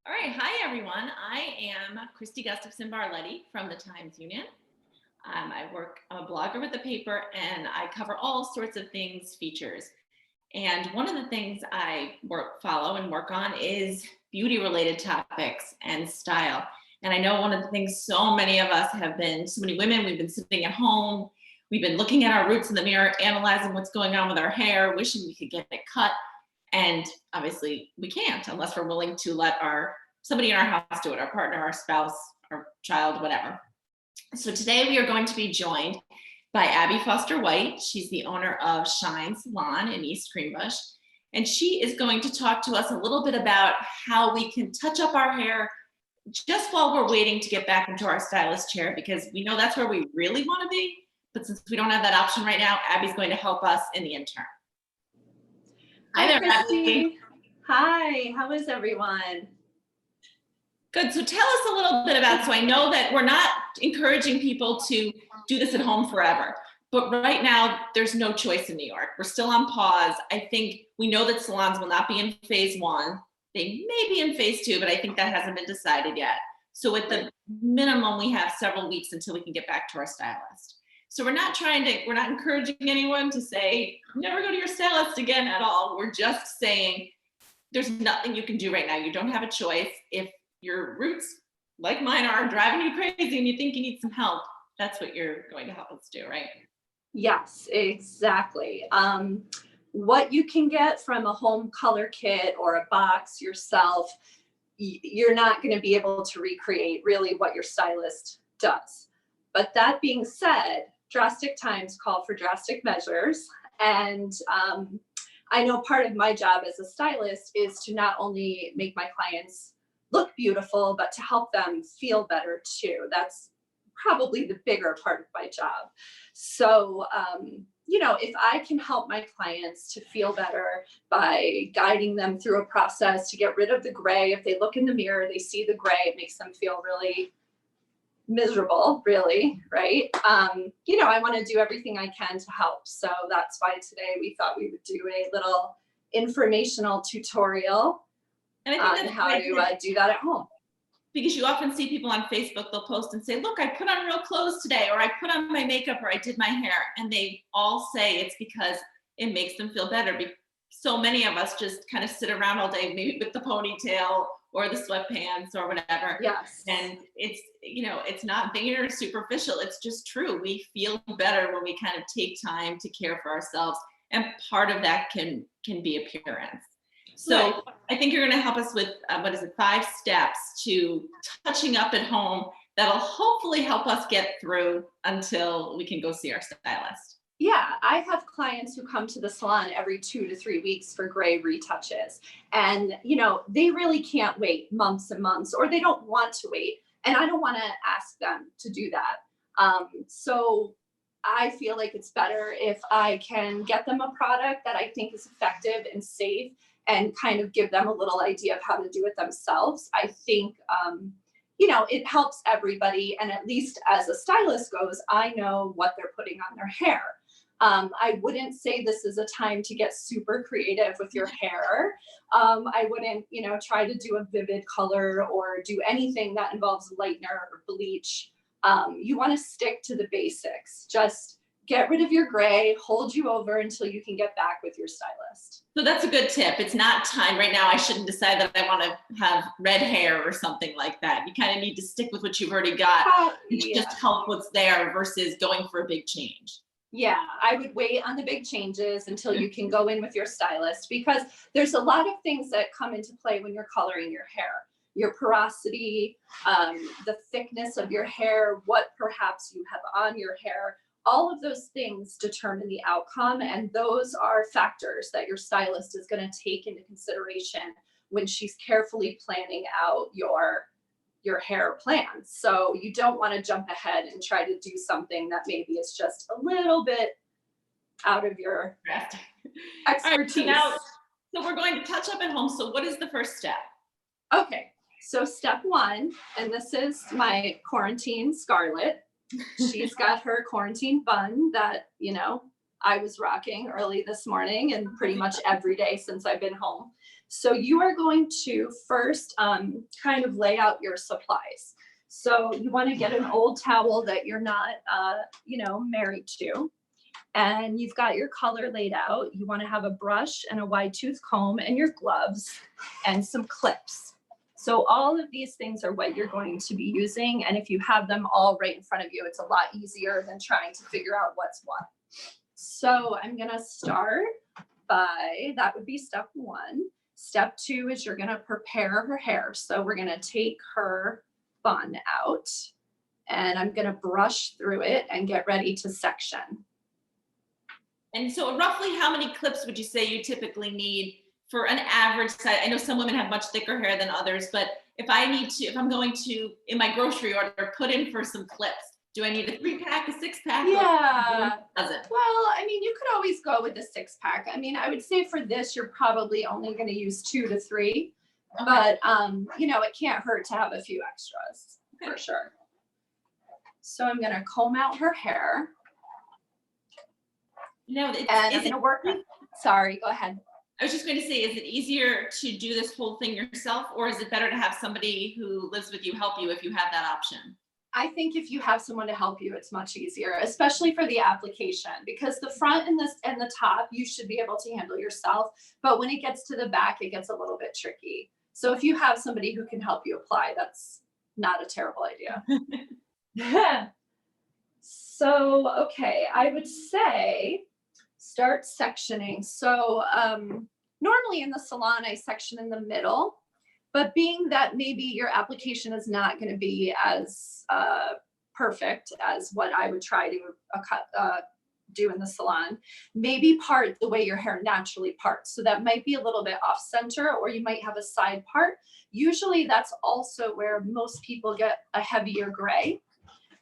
All right, hi everyone. I am Kristi Gustafson Barlette from the Times Union. I'm a blogger with the paper, and I cover all sorts of things, features. And one of the things I follow and work on is beauty-related topics and style. And I know one of the things so many of us so many women, we've been sitting at home, we've been looking at our roots in the mirror, analyzing what's going on with our hair, wishing we could get it cut. And obviously we can't unless we're willing to let somebody in our house do it, our partner, our spouse, our child, whatever. So today we are going to be joined by Abbie Foster White. She's the owner of Shine Salon in East Greenbush. And she is going to talk to us a little bit about how we can touch up our hair just while we're waiting to get back into our stylist chair, because we know that's where we really want to be. But since we don't have that option right now, Abbie's going to help us in the interim. Hi there, Abbie. Hi, how is everyone? Good. So tell us a little bit about, so I know that we're not encouraging people to do this at home forever, but right now there's no choice in New York. We're still on pause. I think we know that salons will not be in phase 1. They may be in phase 2, but I think that hasn't been decided yet. So at the minimum, we have several weeks until we can get back to our stylist. So we're not encouraging anyone to say, never go to your stylist again at all. We're just saying there's nothing you can do right now. You don't have a choice. If your roots, like mine are, driving you crazy and you think you need some help, that's what you're going to help us do, right? Yes, exactly. What you can get from a home color kit or a box yourself, you're not going to be able to recreate really what your stylist does. But that being said, drastic times call for drastic measures. And I know part of my job as a stylist is to not only make my clients look beautiful, but to help them feel better too. That's probably the bigger part of my job. So, if I can help my clients to feel better by guiding them through a process to get rid of the gray, if they look in the mirror, they see the gray, it makes them feel really miserable, really, right? I want to do everything I can to help. So that's why today we thought we would do a little informational tutorial on how to do that at home. Because you often see people on Facebook, they'll post and say, look, I put on real clothes today, or I put on my makeup, or I did my hair. And they all say it's because it makes them feel better. So many of us just kind of sit around all day, maybe with the ponytail or the sweatpants or whatever. Yes. And it's not vain or superficial. It's just true. We feel better when we kind of take time to care for ourselves. And part of that can be appearance. So right. I think you're going to help us with, 5 steps to touching up at home that'll hopefully help us get through until we can go see our stylist. Yeah, I have clients who come to the salon every 2 to 3 weeks for gray retouches. And, they really can't wait months and months, or they don't want to wait. And I don't want to ask them to do that. So I feel like it's better if I can get them a product that I think is effective and safe, and kind of give them a little idea of how to do it themselves. I think, it helps everybody. And at least as a stylist goes, I know what they're putting on their hair. I wouldn't say this is a time to get super creative with your hair. I wouldn't, try to do a vivid color or do anything that involves lightener or bleach. You want to stick to the basics. Just get rid of your gray, hold you over until you can get back with your stylist. So that's a good tip. It's not time right now. I shouldn't decide that I want to have red hair or something like that. You kind of need to stick with what you've already got. Just help what's there versus going for a big change. Yeah, I would wait on the big changes until you can go in with your stylist, because there's a lot of things that come into play when you're coloring your hair. Your porosity, the thickness of your hair, what perhaps you have on your hair. All of those things determine the outcome, and those are factors that your stylist is going to take into consideration when she's carefully planning out your hair plans. So you don't want to jump ahead and try to do something that maybe is just a little bit out of your expertise. All right, so we're going to touch up at home. So what is the first step? Okay, so step 1, and this is my quarantine Scarlett. She's got her quarantine bun that, I was rocking early this morning and pretty much every day since I've been home. So you are going to first kind of lay out your supplies. So you want to get an old towel that you're not, married to. And you've got your color laid out. You want to have a brush and a wide tooth comb and your gloves and some clips. So all of these things are what you're going to be using. And if you have them all right in front of you, it's a lot easier than trying to figure out what's what. So I'm going to start by, that would be step one. Step two is you're going to prepare her hair. So we're going to take her bun out and I'm going to brush through it and get ready to section. And so roughly how many clips would you say you typically need for an average size? I know some women have much thicker hair than others, but if I'm going to, in my grocery order, put in for some clips, do I need a 3-pack, a 6-pack? Yeah. Doesn't? Well, I mean, you could always go with the 6-pack. I mean, I would say for this, you're probably only going to use 2 to 3, okay. But it can't hurt to have a few extras, okay, for sure. So I'm going to comb out her hair. No, and I'm going to work. Sorry, go ahead. I was just going to say, is it easier to do this whole thing yourself, or is it better to have somebody who lives with you help you if you have that option? I think if you have someone to help you, it's much easier, especially for the application, because the front and the top, you should be able to handle yourself. But when it gets to the back, it gets a little bit tricky. So if you have somebody who can help you apply, that's not a terrible idea. So, okay, I would say start sectioning. So normally in the salon, I section in the middle, but being that maybe your application is not going to be as perfect as what I would try to do in the salon, maybe part the way your hair naturally parts. So that might be a little bit off center, or you might have a side part. Usually that's also where most people get a heavier gray.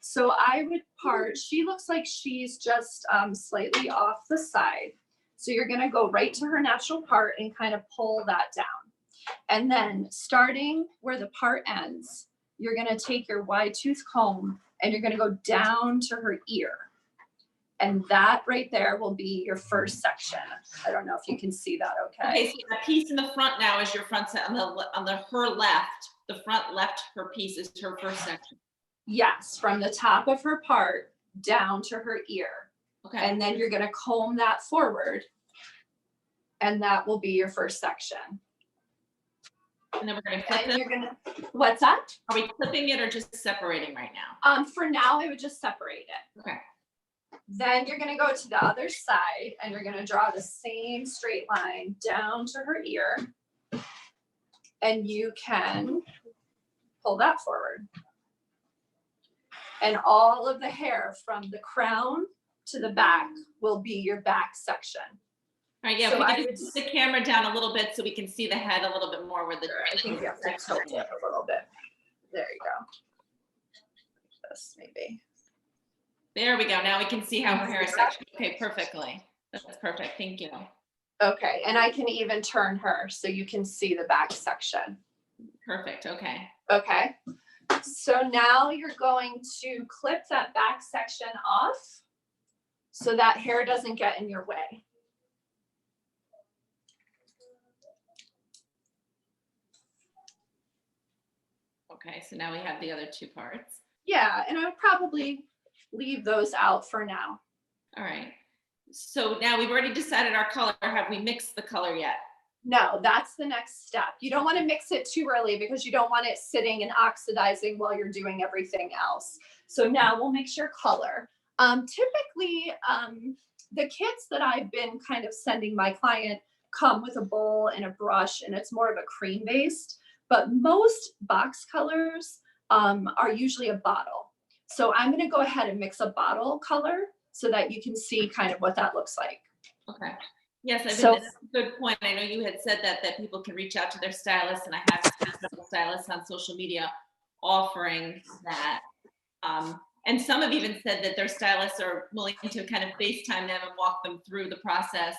So I would part, she looks like she's just slightly off the side. So you're gonna go right to her natural part and kind of pull that down. And then starting where the part ends, you're gonna take your wide tooth comb and you're gonna go down to her ear. And that right there will be your first section. I don't know if you can see that okay. Okay, so that piece in the front now is your front set, on her left, the front left, her piece is her first section. Yes, from the top of her part down to her ear. Okay. And then you're going to comb that forward. And that will be your first section. And then we're going to clip it. You're going to, what's that? Are we clipping it or just separating right now? For now, I would just separate it. Okay. Then you're going to go to the other side and you're going to draw the same straight line down to her ear. And you can pull that forward. And all of the hair from the crown to the back will be your back section. All right, yeah, so we can just put the camera down a little bit so we can see the head a little bit more with the. I think you have to tilt it a little bit. There you go. This maybe. There we go. Now we can see how her hair is sectioned. Okay, perfectly. That's perfect. Thank you. Okay, and I can even turn her so you can see the back section. Perfect. Okay. Okay. So now you're going to clip that back section off so that hair doesn't get in your way. Okay, so now we have the other two parts. Yeah, and I would probably leave those out for now. All right. So now we've already decided our color. Have we mixed the color yet? No, that's the next step. You don't want to mix it too early because you don't want it sitting and oxidizing while you're doing everything else. So now we'll mix your color. Typically, the kits that I've been kind of sending my client come with a bowl and a brush, and it's more of a cream based, but most box colors are usually a bottle. So I'm going to go ahead and mix a bottle color so that you can see kind of what that looks like. Okay. Yes, I think that's a good point. I know you had said that people can reach out to their stylist, and I have seen several stylists on social media offering that. And some have even said that their stylists are willing to kind of FaceTime them and walk them through the process.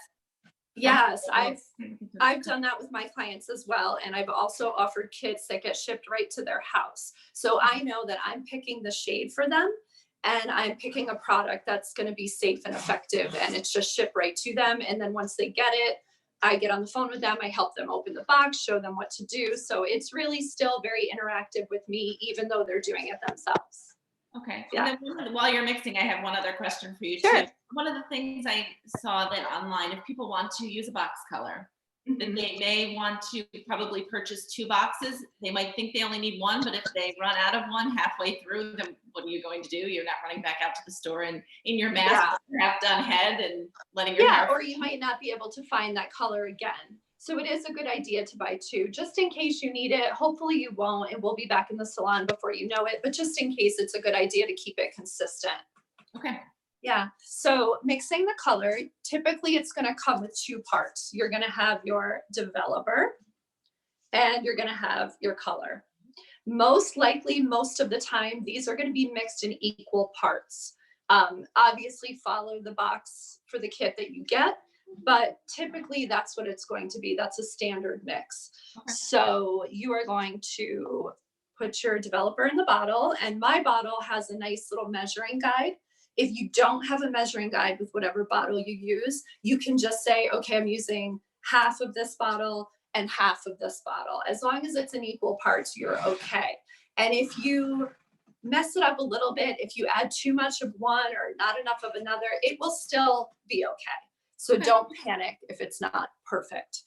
Yes, I've done that with my clients as well. And I've also offered kits that get shipped right to their house. So I know that I'm picking the shade for them. And I'm picking a product that's going to be safe and effective, and it's just shipped right to them. And then once they get it, I get on the phone with them. I help them open the box, show them what to do. So it's really still very interactive with me, even though they're doing it themselves. Okay. Yeah. And then while you're mixing, I have one other question for you Sure. too. One of the things I saw that online, if people want to use a box color, then they may want to probably purchase 2 boxes. They might think they only need 1, but if they run out of one halfway through, then what are you going to do? You're not running back out to the store and in your mask, half done head and letting your hair. Or you might not be able to find that color again. So it is a good idea to buy 2, just in case you need it. Hopefully you won't, and we'll be back in the salon before you know it, but just in case, it's a good idea to keep it consistent. Okay. Yeah, so mixing the color, typically it's gonna come with 2 parts. You're gonna have your developer and you're gonna have your color. Most likely, most of the time, these are gonna be mixed in equal parts. Obviously follow the box for the kit that you get, but typically that's what it's going to be. That's a standard mix. Okay. So you are going to put your developer in the bottle, and my bottle has a nice little measuring guide. If you don't have a measuring guide with whatever bottle you use, you can just say, okay, I'm using half of this bottle and half of this bottle. As long as it's in equal parts, you're okay. And if you mess it up a little bit, if you add too much of one or not enough of another, it will still be okay. So don't panic if it's not perfect.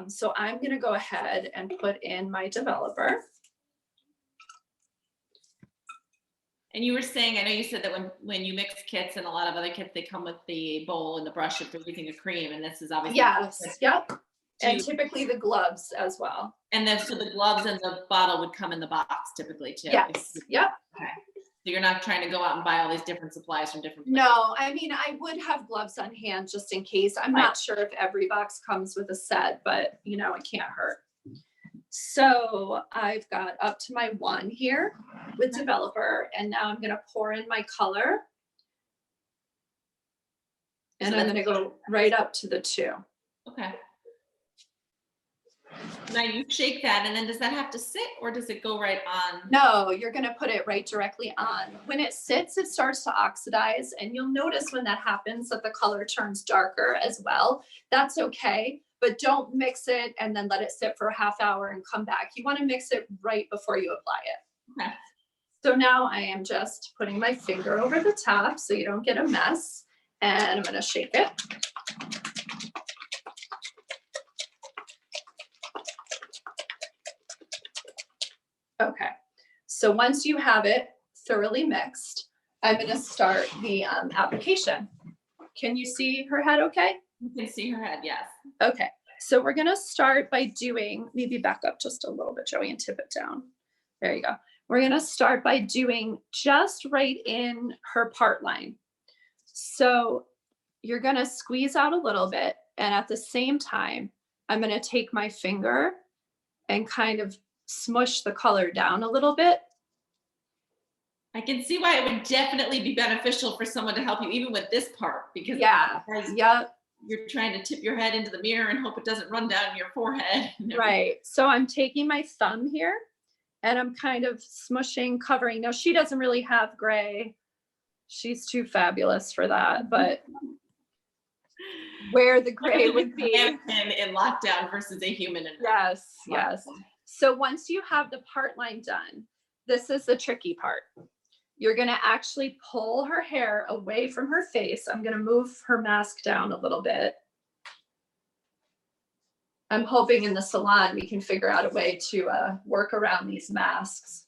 So I'm gonna go ahead and put in my developer. And you were saying, I know you said that when you mix kits and a lot of other kits, they come with the bowl and the brush if they're using a cream, and this is obviously. Yes, yep. And typically the gloves as well. And then so the gloves and the bottle would come in the box typically too. Yes, yep. Okay. So you're not trying to go out and buy all these different supplies from different places. No, I mean, I would have gloves on hand just in case. I'm not sure if every box comes with a set, but you know, it can't hurt. So I've got up to my 1 here with developer, and now I'm gonna pour in my color. And I'm gonna go right up to the 2. Okay. Now you shake that, and then does that have to sit or does it go right on? No, you're gonna put it right directly on. When it sits, it starts to oxidize, and you'll notice when that happens that the color turns darker as well. That's okay, but don't mix it and then let it sit for a half hour and come back. You wanna mix it right before you apply it. Okay. So now I am just putting my finger over the top so you don't get a mess, and I'm gonna shake it. Okay, so once you have it thoroughly mixed, I'm going to start the application. Can you see her head okay? You can see her head, yes. Okay, so we're going to start by doing, maybe back up just a little bit, Joey, and tip it down. There you go. We're going to start by doing just right in her part line. So you're going to squeeze out a little bit, and at the same time, I'm going to take my finger and kind of smush the color down a little bit. I can see why it would definitely be beneficial for someone to help you even with this part, because you're trying to tip your head into the mirror and hope it doesn't run down your forehead. Right. So I'm taking my thumb here and I'm kind of smushing, covering. Now she doesn't really have gray. She's too fabulous for that, but where the gray would be in lockdown versus a human. Yes. So once you have the part line done, this is the tricky part. You're going to actually pull her hair away from her face. I'm going to move her mask down a little bit. I'm hoping in the salon we can figure out a way to work around these masks.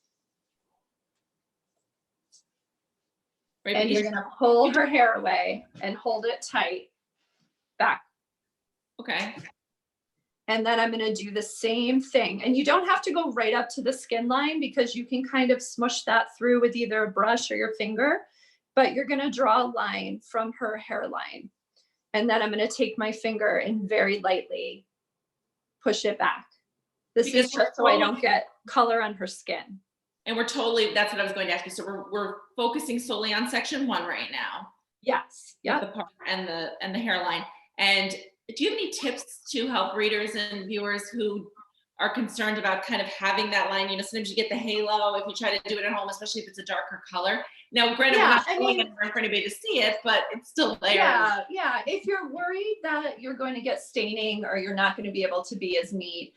Right, and you're going to pull her hair away and hold it tight back. Okay. And then I'm going to do the same thing. And you don't have to go right up to the skin line because you can kind of smush that through with either a brush or your finger, but you're going to draw a line from her hairline. And then I'm going to take my finger and very lightly push it back. This is just so I don't get color on her skin. And we're totally, that's what I was going to ask you. So we're focusing solely on section 1 right now. Yes. Yeah. The part and the hairline. And do you have any tips to help readers and viewers who are concerned about kind of having that line. You know, sometimes you get the halo if you try to do it at home, especially if it's a darker color. Now, granted, we're not showing it for anybody to see it, but it's still there. Yeah. If you're worried that you're going to get staining or you're not going to be able to be as neat,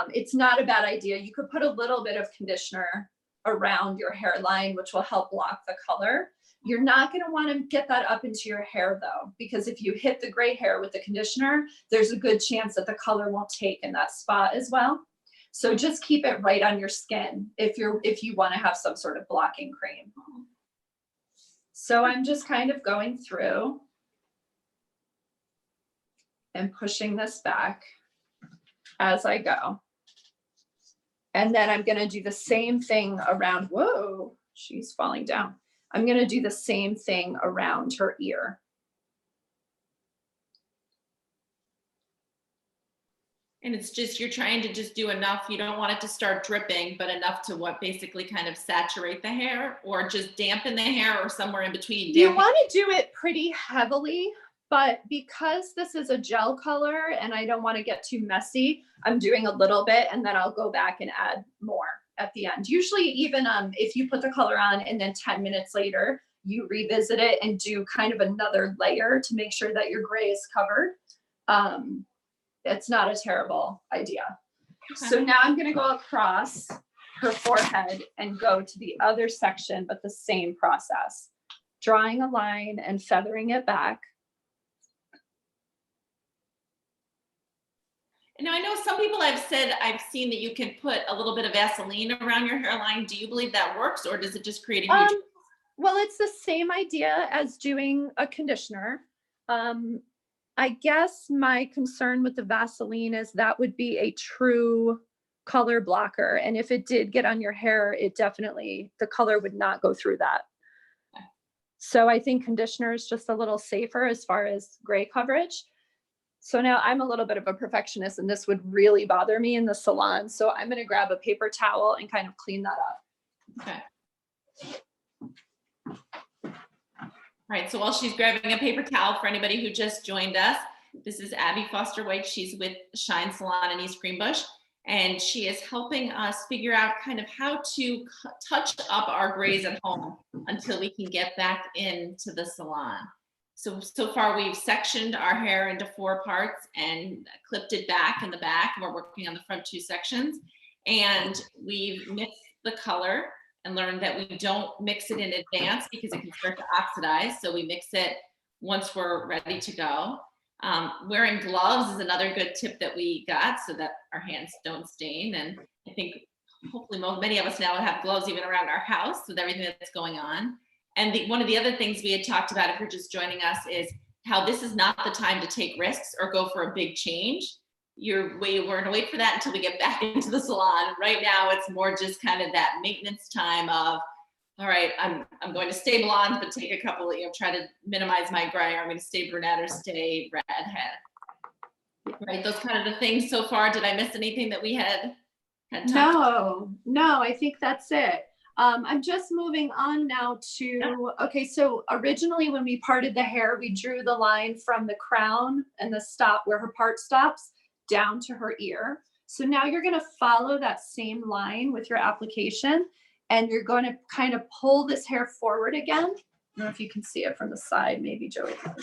it's not a bad idea. You could put a little bit of conditioner around your hairline, which will help block the color. You're not going to want to get that up into your hair though, because if you hit the gray hair with the conditioner, there's a good chance that the color won't take in that spot as well. So just keep it right on your skin if you want to have some sort of blocking cream. So I'm just kind of going through and pushing this back as I go. And then I'm going to do the same thing around, whoa, she's falling down. I'm going to do the same thing around her ear. And it's just, you're trying to just do enough. You don't want it to start dripping, but enough to what basically kind of saturate the hair or just dampen the hair or somewhere in between. You want to do it pretty heavily, but because this is a gel color and I don't want to get too messy, I'm doing a little bit and then I'll go back and add more at the end. Usually even if you put the color on and then 10 minutes later, you revisit it and do kind of another layer to make sure that your gray is covered. It's not a terrible idea. Okay. So now I'm going to go across her forehead and go to the other section, but the same process, drawing a line and feathering it back. Now, I know some people I've seen that you can put a little bit of Vaseline around your hairline. Do you believe that works, or does it just create a huge? Well, it's the same idea as doing a conditioner. I guess my concern with the Vaseline is that would be a true color blocker. And if it did get on your hair, the color would not go through that. Okay. So I think conditioner is just a little safer as far as gray coverage. So now I'm a little bit of a perfectionist and this would really bother me in the salon. So I'm going to grab a paper towel and kind of clean that up. Okay. All right. So while she's grabbing a paper towel for anybody who just joined us, this is Abbie Foster White. She's with Shine Salon in East Greenbush, and she is helping us figure out kind of how to touch up our grays at home until we can get back into the salon. So far we've sectioned our hair into 4 parts and clipped it back in the back. And we're working on the front 2 sections. And we've mixed the color and learned that we don't mix it in advance because it can start to oxidize. So we mix it once we're ready to go. Wearing gloves is another good tip that we got so that our hands don't stain. And I think hopefully many of us now have gloves even around our house with everything that's going on. And one of the other things we had talked about, if you're just joining us, is how this is not the time to take risks or go for a big change. We're going to wait for that until we get back into the salon. Right now, it's more just kind of that maintenance time of, all right, I'm going to stay blonde, but take a couple, try to minimize my gray, or I'm going to stay brunette or stay redhead. Right, those kind of the things so far. Did I miss anything that we had talked about? No, I think that's it. I'm just moving on now to, okay, so originally when we parted the hair, we drew the line from the crown and the stop where her part stops down to her ear. So now you're going to follow that same line with your application, and you're going to kind of pull this hair forward again. I don't know if you can see it from the side, maybe Joey can.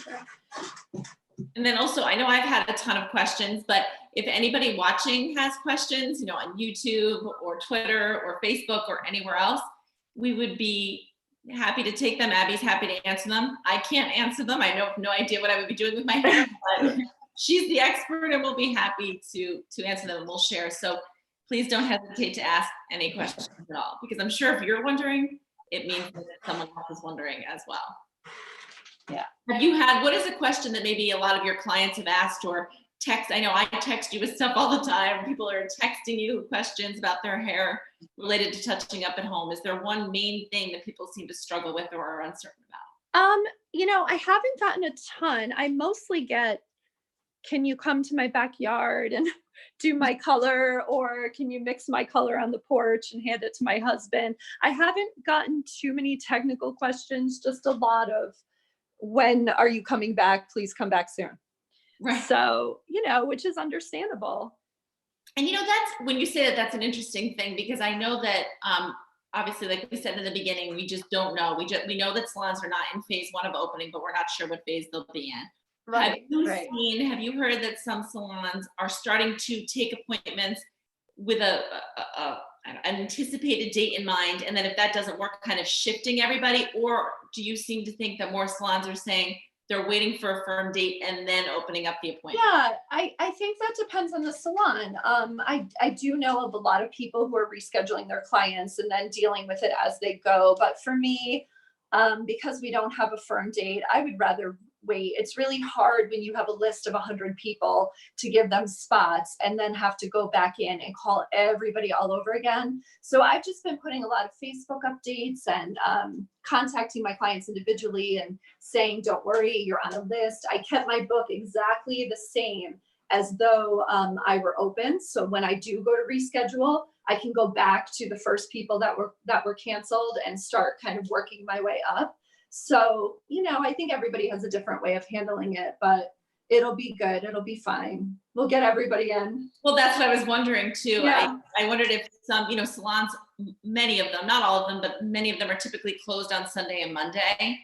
And then also, I know I've had a ton of questions, but if anybody watching has questions, on YouTube or Twitter or Facebook or anywhere else, we would be happy to take them. Abbie's happy to answer them. I can't answer them. I have no idea what I would be doing with my hair, but she's the expert and we'll be happy to answer them and we'll share. So please don't hesitate to ask any questions at all, because I'm sure if you're wondering, it means that someone else is wondering as well. Yeah. What is a question that maybe a lot of your clients have asked or text? I know I text you with stuff all the time. People are texting you questions about their hair related to touching up at home. Is there one main thing that people seem to struggle with or are uncertain about? I haven't gotten a ton. I mostly get, can you come to my backyard and do my color, or can you mix my color on the porch and hand it to my husband? I haven't gotten too many technical questions, just a lot of, when are you coming back? Please come back soon. Right. So, which is understandable. And that's when you say that, that's an interesting thing, because I know that obviously, like we said in the beginning, we just don't know. We know that salons are not in phase 1 of opening, but we're not sure what phase they'll be in. Right, right. Have you heard that some salons are starting to take appointments with an anticipated date in mind, and then if that doesn't work, kind of shifting everybody? Or do you seem to think that more salons are saying they're waiting for a firm date and then opening up the appointment? Yeah, I think that depends on the salon. I do know of a lot of people who are rescheduling their clients and then dealing with it as they go. But for me, because we don't have a firm date, I would rather wait. It's really hard when you have a list of 100 people to give them spots and then have to go back in and call everybody all over again. So I've just been putting a lot of Facebook updates and contacting my clients individually and saying, don't worry, you're on a list. I kept my book exactly the same as though I were open. So when I do go to reschedule, I can go back to the first people that were canceled and start kind of working my way up. So, I think everybody has a different way of handling it, but it'll be good. It'll be fine. We'll get everybody in. Well, that's what I was wondering too. Yeah. I wondered if some, salons, many of them, not all of them, but many of them are typically closed on Sunday and Monday.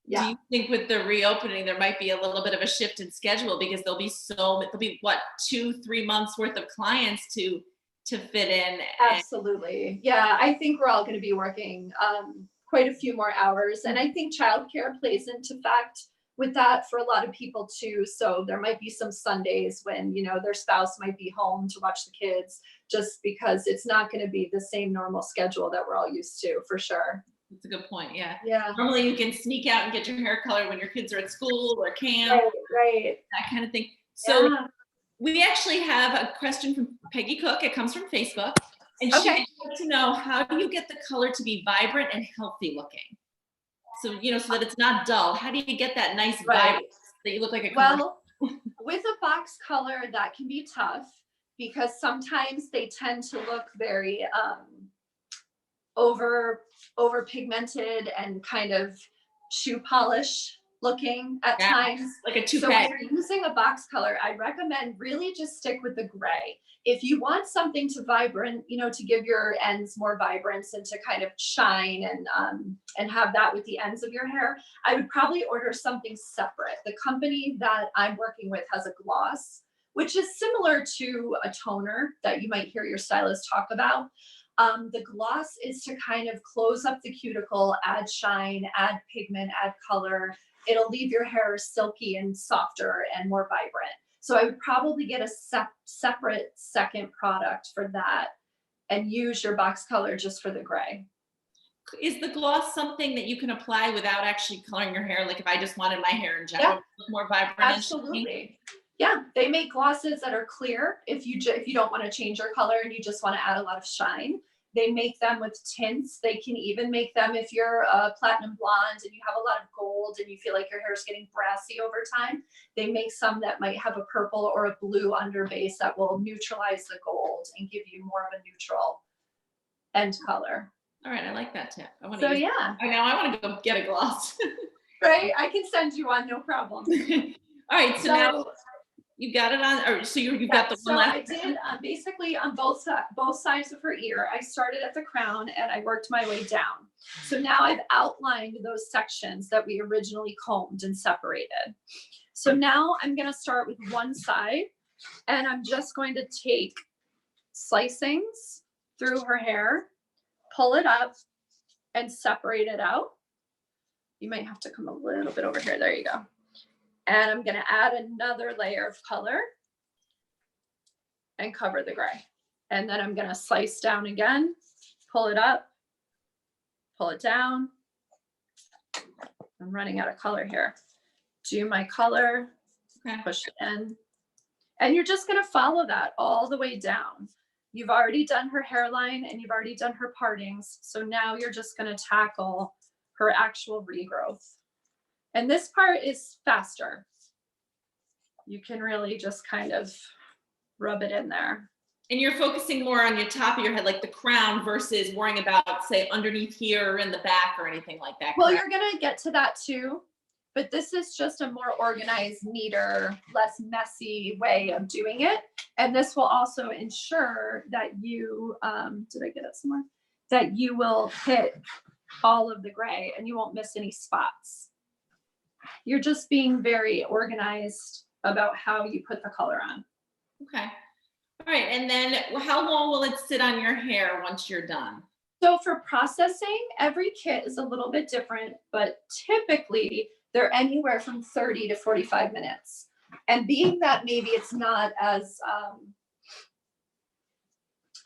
Yeah. Do you think with the reopening, there might be a little bit of a shift in schedule, because there'll be what, 2-3 months worth of clients to fit in? Absolutely. Yeah. I think we're all going to be working quite a few more hours. And I think childcare plays into fact with that for a lot of people too. So there might be some Sundays when, their spouse might be home to watch the kids, just because it's not going to be the same normal schedule that we're all used to, for sure. That's a good point. Yeah. Yeah. Normally you can sneak out and get your hair colored when your kids are at school or camp, right. that kind of thing. So yeah. We actually have a question from Peggy Cook. It comes from Facebook. And she would like to know, how do you get the color to be vibrant and healthy looking? So, so that it's not dull. How do you get that nice vibe that you look like a Well, with a box color, that can be tough, because sometimes they tend to look very over pigmented and kind of shoe polish looking at times. Like a toupee. So when you're using a box color, I recommend really just stick with the gray. If you want something to vibrant, to give your ends more vibrance and to kind of shine and have that with the ends of your hair, I would probably order something separate. The company that I'm working with has a gloss, which is similar to a toner that you might hear your stylist talk about. The gloss is to kind of close up the cuticle, add shine, add pigment, add color. It'll leave your hair silky and softer and more vibrant. So I would probably get a separate second product for that and use your box color just for the gray. Is the gloss something that you can apply without actually coloring your hair? Like if I just wanted my hair in general to look more vibrant? Absolutely. Yeah, they make glosses that are clear if you don't want to change your color and you just want to add a lot of shine. They make them with tints. They can even make them if you're a platinum blonde and you have a lot of gold and you feel like your hair is getting brassy over time. They make some that might have a purple or a blue underbase that will neutralize the gold and give you more of a neutral end color. All right, I like that tip. Now I want to go get a gloss. Right, I can send you one, no problem. All right, so now you got it on, or so you've got the one left. I did basically on both sides of her ear. I started at the crown and I worked my way down. So now I've outlined those sections that we originally combed and separated. So now I'm going to start with one side, and I'm just going to take slicings through her hair, pull it up, and separate it out. You might have to come a little bit over here. There you go. And I'm going to add another layer of color and cover the gray. And then I'm going to slice down again, pull it up, pull it down. I'm running out of color here. Do my color, push it in. And you're just going to follow that all the way down. You've already done her hairline and you've already done her partings. So now you're just going to tackle her actual regrowth. And this part is faster. You can really just kind of rub it in there. And you're focusing more on your top of your head, like the crown, versus worrying about, say, underneath here or in the back or anything like that. Well, you're going to get to that too. but this is just a more organized, neater, less messy way of doing it. And this will also ensure that you, did I get it somewhere? That you will hit all of the gray and you won't miss any spots. You're just being very organized about how you put the color on. Okay. All right. And then how long will it sit on your hair once you're done? So for processing, every kit is a little bit different, but typically they're anywhere from 30 to 45 minutes. And being that maybe it's not as,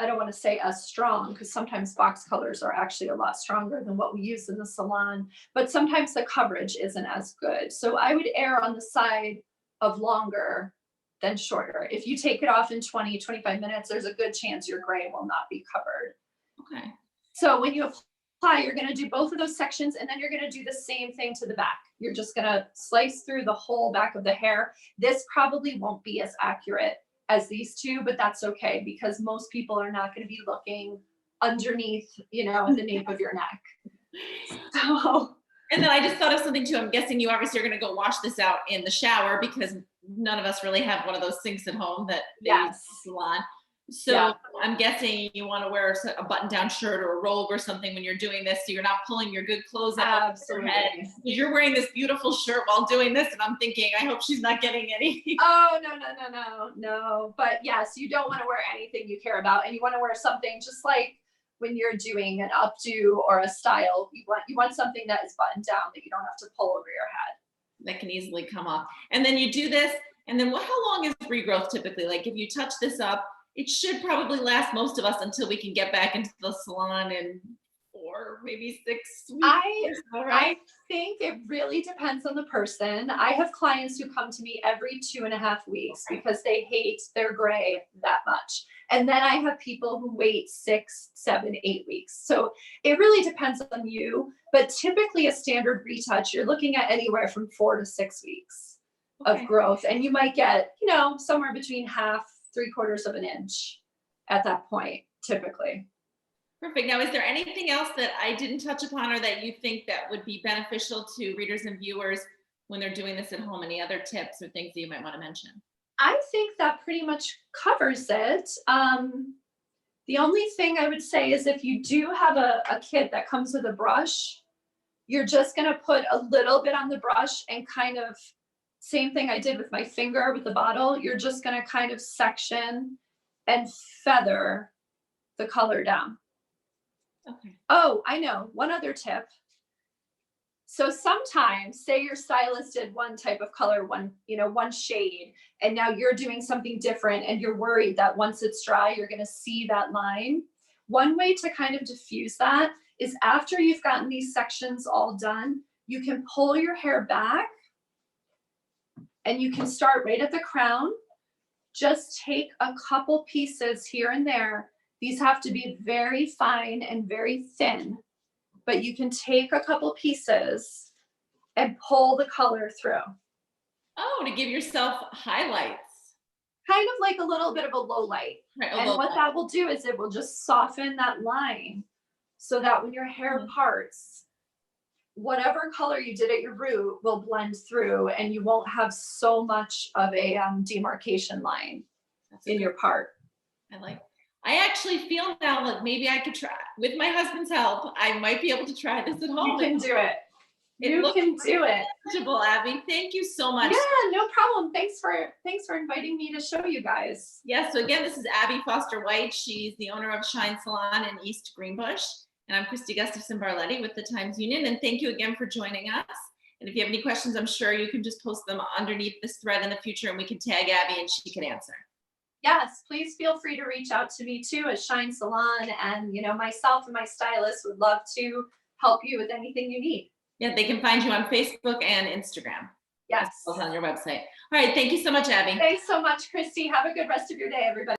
I don't want to say as strong, because sometimes box colors are actually a lot stronger than what we use in the salon, but sometimes the coverage isn't as good. So I would err on the side of longer than shorter. If you take it off in 20, 25 minutes, there's a good chance your gray will not be covered. Okay. So when you apply, you're going to do both of those sections, and then you're going to do the same thing to the back. You're just going to slice through the whole back of the hair. This probably won't be as accurate as these two, but that's okay, because most people are not going to be looking underneath, you know, at the nape of your neck. So, and then I just thought of something too. I'm guessing you obviously are going to go wash this out in the shower, because none of us really have one of those sinks at home that they use in the salon. So yeah. I'm guessing you want to wear a button-down shirt or a robe or something when you're doing this, so you're not pulling your good clothes out of your head. You're wearing this beautiful shirt while doing this, and I'm thinking, I hope she's not getting any. Oh, no. But yes, you don't want to wear anything you care about, and you want to wear something just like when you're doing an updo or a style. You want something that is buttoned down, that you don't have to pull over your head. That can easily come off. And then you do this, and then how long is regrowth typically? Like if you touch this up, it should probably last most of us until we can get back into the salon in 4, maybe 6 weeks. I think it really depends on the person. I have clients who come to me every 2.5 weeks because they hate their gray that much. And then I have people who wait 6, 7, 8 weeks. So it really depends on you. But typically a standard retouch, you're looking at anywhere from 4 to 6 weeks of growth. And you might get, you know, somewhere between half, 3/4 of an inch at that point, typically. Perfect. Now, is there anything else that I didn't touch upon or that you think that would be beneficial to readers and viewers when they're doing this at home? Any other tips or things that you might want to mention? I think that pretty much covers it. The only thing I would say is if you do have a kit that comes with a brush, you're just going to put a little bit on the brush and kind of, same thing I did with my finger with the bottle, you're just going to kind of section and feather the color down. Okay. Oh, I know. One other tip. So sometimes, say your stylist did one type of color, one shade, and now you're doing something different and you're worried that once it's dry, you're going to see that line. One way to kind of diffuse that is after you've gotten these sections all done, you can pull your hair back and you can start right at the crown. Just take a couple pieces here and there. These have to be very fine and very thin, but you can take a couple pieces and pull the color through. Oh, to give yourself highlights. Kind of like a little bit of a low light. Right, and what that will do is it will just soften that line so that when your hair parts, whatever color you did at your root will blend through and you won't have so much of a demarcation line in your part. I actually feel now like maybe I could try, with my husband's help, I might be able to try this at home. You can do it. You can do it. Abbie, thank you so much. Yeah, no problem. Thanks for inviting me to show you guys. Yeah, so again, this is Abbie Foster White. She's the owner of Shine Salon in East Greenbush. And I'm Kristi Gustafson Barlette with the Times Union. And thank you again for joining us. And if you have any questions, I'm sure you can just post them underneath this thread in the future and we can tag Abbie and she can answer. Yes, please feel free to reach out to me too at Shine Salon. And, myself and my stylist would love to help you with anything you need. Yeah, they can find you on Facebook and Instagram. Yes. On your website. All right, thank you so much, Abbie. Thanks so much, Kristi. Have a good rest of your day, everybody.